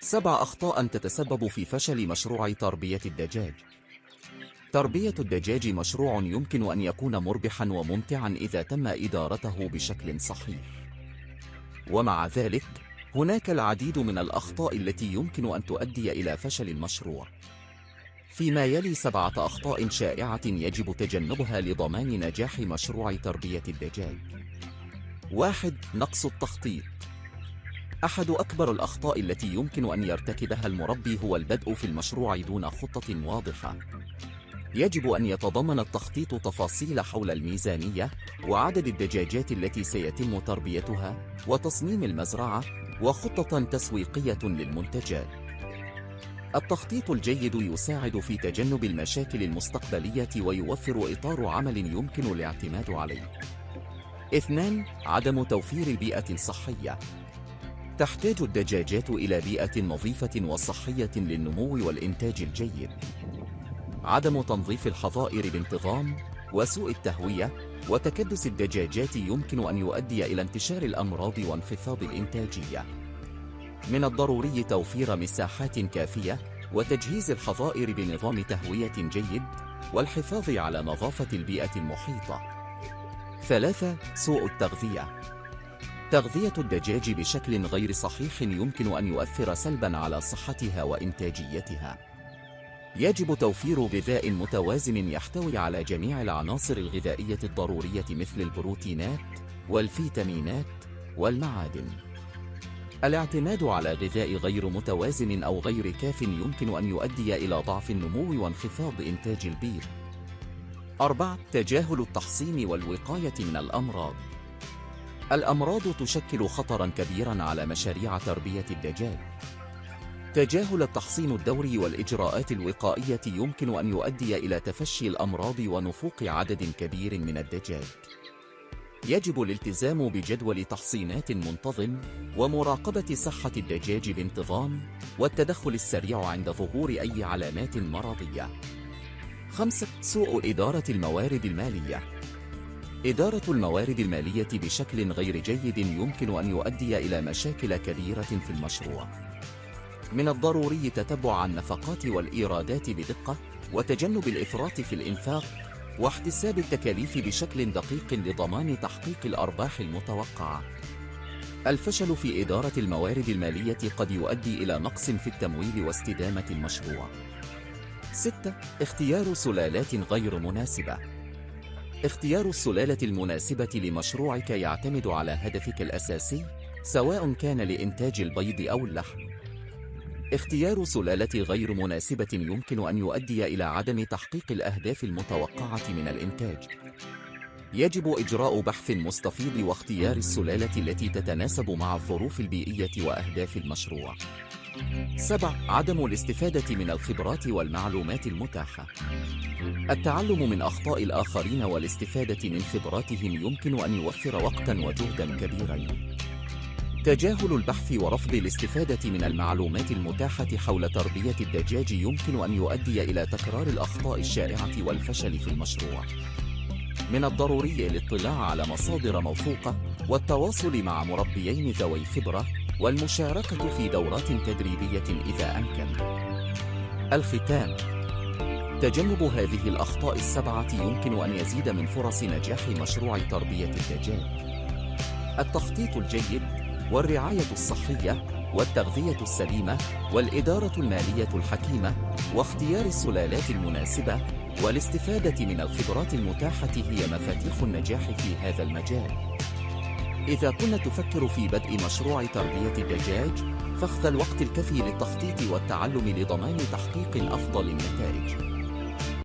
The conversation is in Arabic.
7 أخطاء تتسبب في فشل مشروع تربية الدجاج. تربية الدجاج مشروع يمكن أن يكون مربحاً وممتعاً إذا تم إدارته بشكل صحيح. ومع ذلك، هناك العديد من الأخطاء التي يمكن أن تؤدي إلى فشل المشروع. فيما يلي 7 أخطاء شائعة يجب تجنبها لضمان نجاح مشروع تربية الدجاج. 1. نقص التخطيط. أحد أكبر الأخطاء التي يمكن أن يرتكبها المربي هو البدء في المشروع دون خطة واضحة. يجب أن يتضمن التخطيط تفاصيل حول الميزانية، وعدد الدجاجات التي سيتم تربيتها، وتصميم المزرعة، وخطة تسويقية للمنتجات. التخطيط الجيد يساعد في تجنب المشاكل المستقبلية ويوفر إطار عمل يمكن الاعتماد عليه. 2. عدم توفير البيئة الصحية. تحتاج الدجاجات إلى بيئة نظيفة وصحية للنمو والإنتاج الجيد. عدم تنظيف الحظائر بانتظام، وسوء التهوية، وتكدس الدجاجات يمكن أن يؤدي إلى انتشار الأمراض وانخفاض الإنتاجية. من الضروري توفير مساحات كافية، وتجهيز الحظائر بنظام تهوية جيد، والحفاظ على نظافة البيئة المحيطة. 3. سوء التغذية. تغذية الدجاج بشكل غير صحيح يمكن أن يؤثر سلباً على صحتها وإنتاجيتها. يجب توفير غذاء متوازن يحتوي على جميع العناصر الغذائية الضرورية مثل البروتينات، والفيتامينات، والمعادن. الاعتماد على غذاء غير متوازن أو غير كاف يمكن أن يؤدي إلى ضعف النمو وانخفاض إنتاج البيض. 4. تجاهل التحصين والوقاية من الأمراض. الأمراض تشكل خطراً كبيراً على مشاريع تربية الدجاج. تجاهل التحصين الدوري والإجراءات الوقائية يمكن أن يؤدي إلى تفشي الأمراض ونفوق عدد كبير من الدجاج. يجب الالتزام بجدول تحصينات منتظم، ومراقبة صحة الدجاج بانتظام، والتدخل السريع عند ظهور أي علامات مرضية. 5. سوء إدارة الموارد المالية. إدارة الموارد المالية بشكل غير جيد يمكن أن يؤدي إلى مشاكل كبيرة في المشروع. من الضروري تتبع النفقات والإيرادات بدقة، وتجنب الإفراط في الإنفاق، واحتساب التكاليف بشكل دقيق لضمان تحقيق الأرباح المتوقعة. الفشل في إدارة الموارد المالية قد يؤدي إلى نقص في التمويل واستدامة المشروع. 6. اختيار سلالات غير مناسبة. اختيار السلالة المناسبة لمشروعك يعتمد على هدفك الأساسي، سواء كان لإنتاج البيض أو اللحم. اختيار سلالة غير مناسبة يمكن أن يؤدي إلى عدم تحقيق الأهداف المتوقعة من الإنتاج. يجب إجراء بحث مستفيض واختيار السلالة التي تتناسب مع الظروف البيئية وأهداف المشروع. 7. عدم الاستفادة من الخبرات والمعلومات المتاحة. التعلم من أخطاء الآخرين والاستفادة من خبراتهم يمكن أن يوفر وقتاً وجهداً كبيرين. تجاهل البحث ورفض الاستفادة من المعلومات المتاحة حول تربية الدجاج يمكن أن يؤدي إلى تكرار الأخطاء الشائعة والفشل في المشروع. من الضروري الاطلاع على مصادر موثوقة، والتواصل مع مربيين ذوي خبرة، والمشاركة في دورات تدريبية إذا أمكن. الختام: تجنب هذه الأخطاء ال7 يمكن أن يزيد من فرص نجاح مشروع تربية الدجاج. التخطيط الجيد، والرعاية الصحية، والتغذية السليمة، والإدارة المالية الحكيمة، واختيار السلالات المناسبة، والاستفادة من الخبرات المتاحة هي مفاتيح النجاح في هذا المجال. إذا كنت تفكر في بدء مشروع تربية الدجاج، فاخذ الوقت الكافي للتخطيط والتعلم لضمان تحقيق أفضل النتائج.